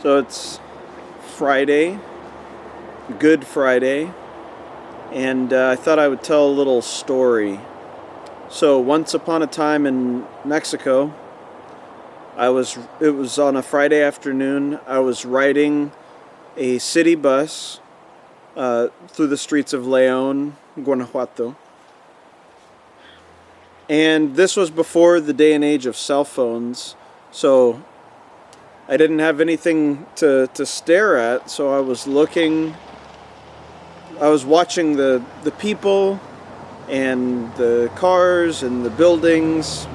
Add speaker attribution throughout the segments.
Speaker 1: So it's Friday, Good Friday, and I thought I would tell a little story. So once upon a time in Mexico, it was on a Friday afternoon. I was riding a city bus through the streets of León, Guanajuato. And this was before the day and age of cell phones, so I didn't have anything to stare at, so I was watching the people and the cars and the buildings.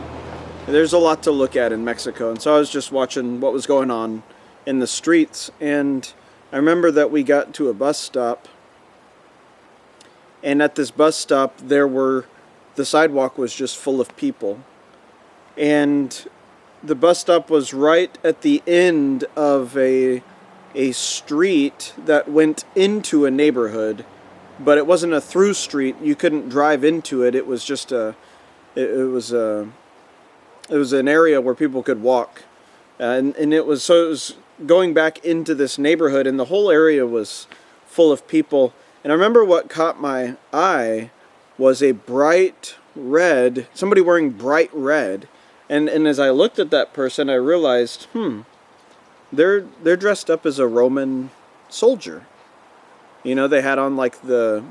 Speaker 1: There's a lot to look at in Mexico, and so I was just watching what was going on in the streets. And I remember that we got to a bus stop, and at this bus stop the sidewalk was just full of people. And the bus stop was right at the end of a street that went into a neighborhood, but it wasn't a through street. You couldn't drive into it. It was just it was an area where people could walk, and it was going back into this neighborhood, and the whole area was full of people. And I remember what caught my eye was a bright red, somebody wearing bright red. And as I looked at that person, I realized, they're dressed up as a Roman soldier. You know, they had on like the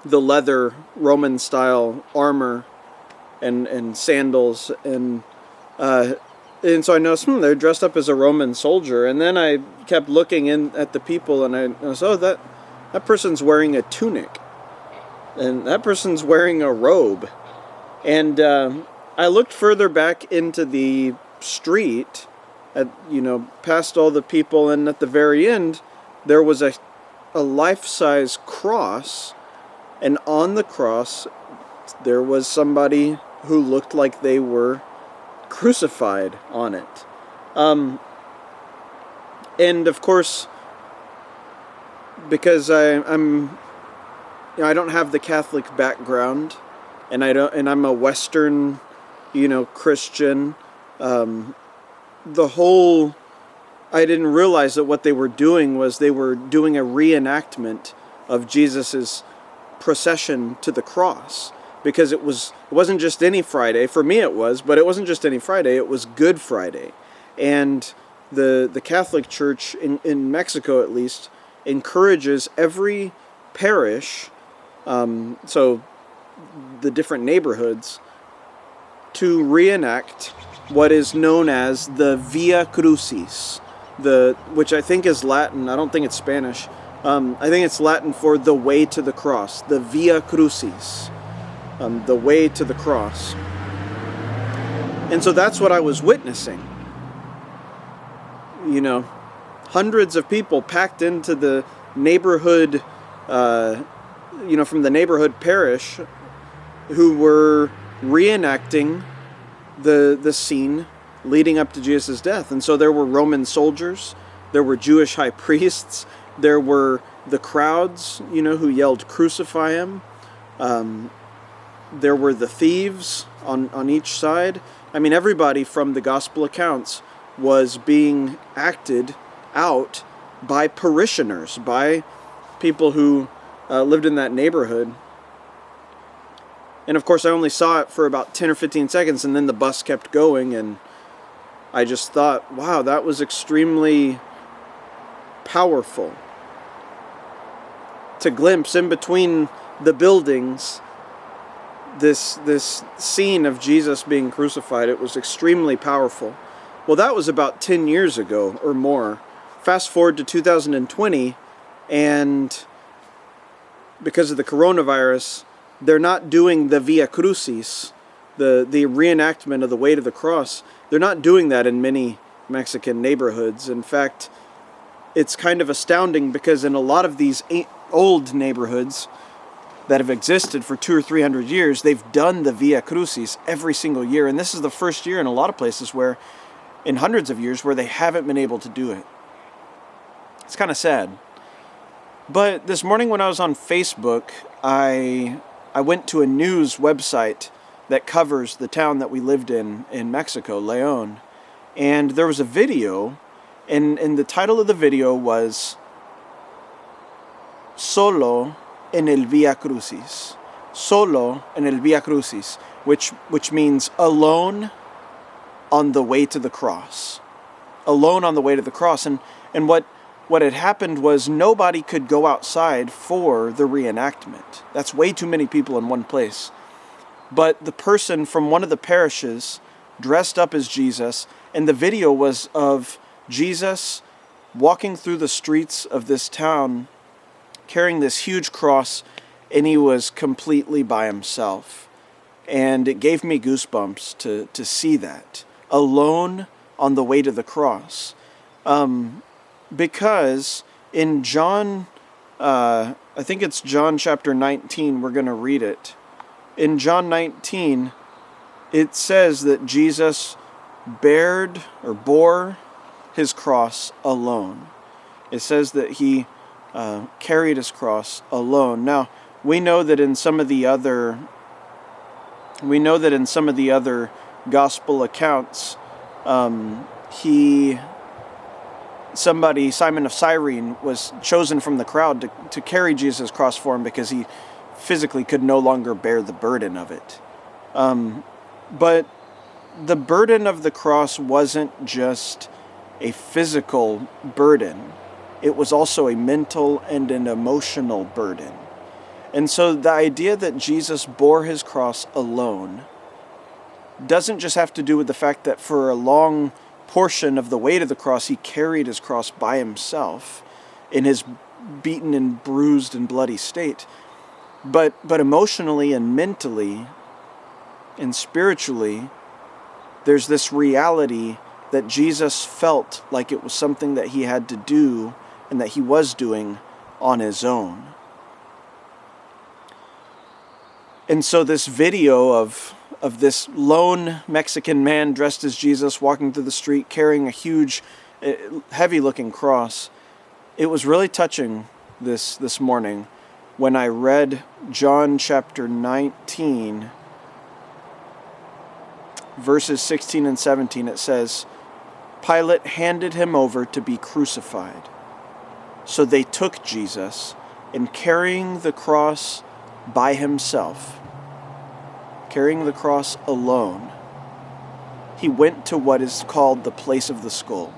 Speaker 1: leather Roman style armor and sandals, and so I noticed, they're dressed up as a Roman soldier. And then I kept looking in at the people, and I noticed, that person's wearing a tunic, and that person's wearing a robe. And I looked further back into the street, past all the people, and at the very end, there was a life-size cross, and on the cross, there was somebody who looked like they were crucified on it. And of course, because I don't have the Catholic background, and I'm a Western, Christian. I didn't realize that what they were doing was they were doing a reenactment of Jesus's procession to the cross, because it wasn't just any Friday. For me it was, but it wasn't just any Friday, it was Good Friday. And the Catholic Church in Mexico, at least, encourages every parish, so the different neighborhoods, to reenact what is known as the Via Crucis, which I think is Latin. I don't think it's Spanish. I think it's Latin for the way to the cross, the Via Crucis, the way to the cross. And so that's what I was witnessing. Hundreds of people packed into the neighborhood, from the neighborhood parish, who were reenacting the scene leading up to Jesus' death. And so there were Roman soldiers, there were Jewish high priests, there were the crowds, who yelled, "Crucify him." There were the thieves on each side. I mean, everybody from the gospel accounts was being acted out by parishioners, by people who lived in that neighborhood. And of course, I only saw it for about 10 or 15 seconds, and then the bus kept going, and I just thought, wow, that was extremely powerful. To glimpse in between the buildings this scene of Jesus being crucified, it was extremely powerful. Well, that was about 10 years ago or more. Fast forward to 2020, and because of the coronavirus, they're not doing the Via Crucis, the reenactment of the way to the cross. They're not doing that in many Mexican neighborhoods. In fact, it's kind of astounding, because in a lot of these old neighborhoods that have existed for 200 or 300 years, they've done the Via Crucis every single year. And this is the first year in a lot of places where, in hundreds of years, where they haven't been able to do it. It's kind of sad. But this morning when I was on Facebook, I went to a news website that covers the town that we lived in Mexico, León. And there was a video, and the title of the video was Solo en el Via Crucis. Solo en el Via Crucis, which means alone on the way to the cross. Alone on the way to the cross. And what had happened was nobody could go outside for the reenactment. That's way too many people in one place. But the person from one of the parishes dressed up as Jesus, and the video was of Jesus walking through the streets of this town carrying this huge cross, and he was completely by himself. And it gave me goosebumps to see that. Alone on the way to the cross. Because in John, I think it's John chapter 19, we're going to read it. In John 19, it says that Jesus bore his cross alone. It says that he carried his cross alone. Now, we know that in some of the other gospel accounts, Simon of Cyrene, was chosen from the crowd to carry Jesus' cross for him because he physically could no longer bear the burden of it. But the burden of the cross wasn't just a physical burden. It was also a mental and an emotional burden. And so the idea that Jesus bore his cross alone doesn't just have to do with the fact that for a long portion of the way to the cross, he carried his cross by himself in his beaten and bruised and bloody state. But emotionally and mentally and spiritually, there's this reality that Jesus felt like it was something that he had to do and that he was doing on his own. And so this video of this lone Mexican man dressed as Jesus walking through the street carrying a huge, heavy-looking cross, it was really touching this morning when I read John chapter 19, verses 16 and 17. It says, Pilate handed him over to be crucified. So they took Jesus, and carrying the cross by himself, carrying the cross alone, he went to what is called the place of the skull,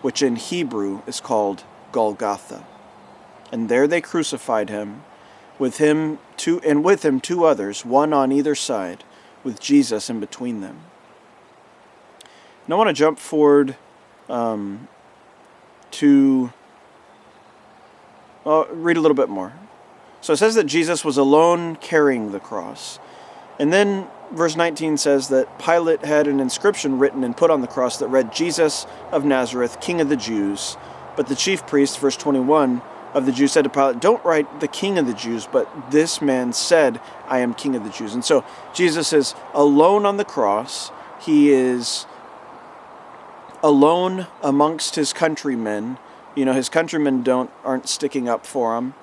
Speaker 1: which in Hebrew is called Golgotha. And there they crucified him, with him two others, one on either side, with Jesus in between them. Now I want to jump forward to read a little bit more. So it says that Jesus was alone carrying the cross. And then verse 19 says that Pilate had an inscription written and put on the cross that read, Jesus of Nazareth, King of the Jews. But the chief priest, verse 21, of the Jews said to Pilate, don't write the King of the Jews, but this man said, I am King of the Jews. And so Jesus is alone on the cross. He is alone amongst his countrymen. You know, his countrymen aren't sticking up for him.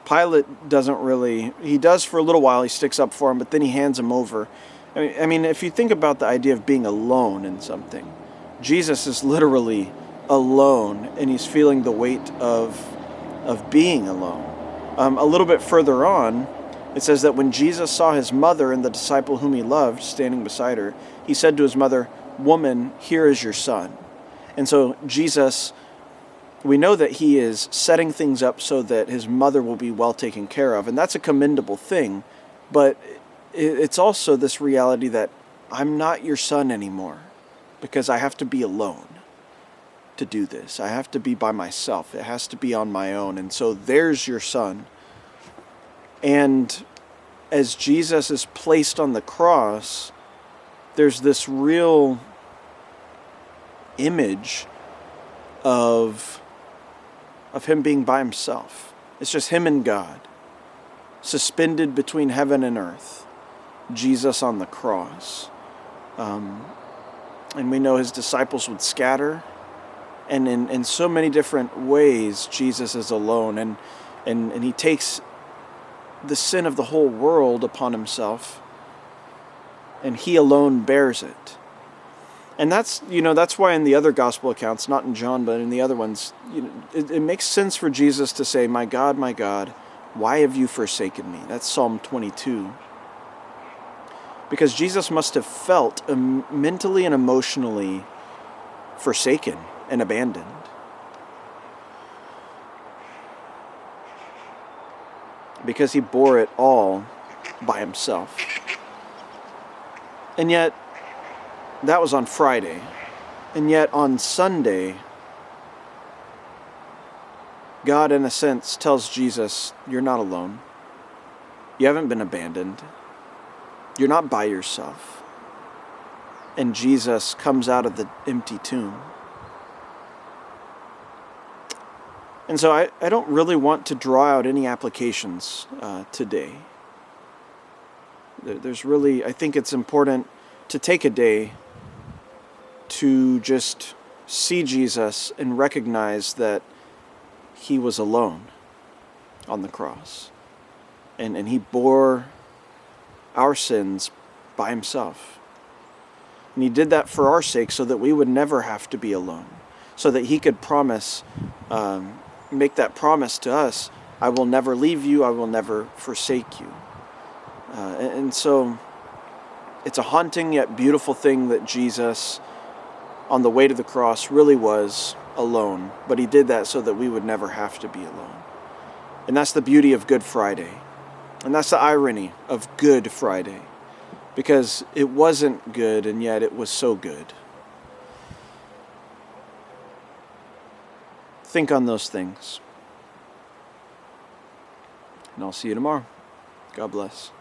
Speaker 1: Pilate doesn't really, he does for a little while, he sticks up for him, but then he hands him over. I mean, if you think about the idea of being alone in something, Jesus is literally alone, and he's feeling the weight of being alone. A little bit further on, it says that when Jesus saw his mother and the disciple whom he loved standing beside her, he said to his mother, Woman, here is your son. And so Jesus, we know that he is setting things up so that his mother will be well taken care of. And that's a commendable thing. But it's also this reality that I'm not your son anymore because I have to be alone to do this. I have to be by myself. It has to be on my own. And so there's your son. And as Jesus is placed on the cross, there's this real image of him being by himself. It's just him and God, suspended between heaven and earth. Jesus on the cross. And we know his disciples would scatter. And in so many different ways, Jesus is alone. And he takes the sin of the whole world upon himself. and he alone bears it. And that's why in the other gospel accounts, not in John, but in the other ones, it makes sense for Jesus to say, my God, why have you forsaken me? That's Psalm 22. Because Jesus must have felt mentally and emotionally forsaken and abandoned. Because he bore it all by himself. And yet, that was on Friday. And yet on Sunday, God, in a sense, tells Jesus, you're not alone. You haven't been abandoned. You're not by yourself. And Jesus comes out of the empty tomb. And so I don't really want to draw out any applications today. I think it's important to take a day to just see Jesus and recognize that he was alone on the cross. And he bore our sins by himself. And he did that for our sake so that we would never have to be alone. So that he could make that promise to us, I will never leave you, I will never forsake you. And so it's a haunting yet beautiful thing that Jesus, on the way to the cross, really was alone. But he did that so that we would never have to be alone. And that's the beauty of Good Friday. And that's the irony of Good Friday. Because it wasn't good, and yet it was so good. Think on those things. And I'll see you tomorrow. God bless.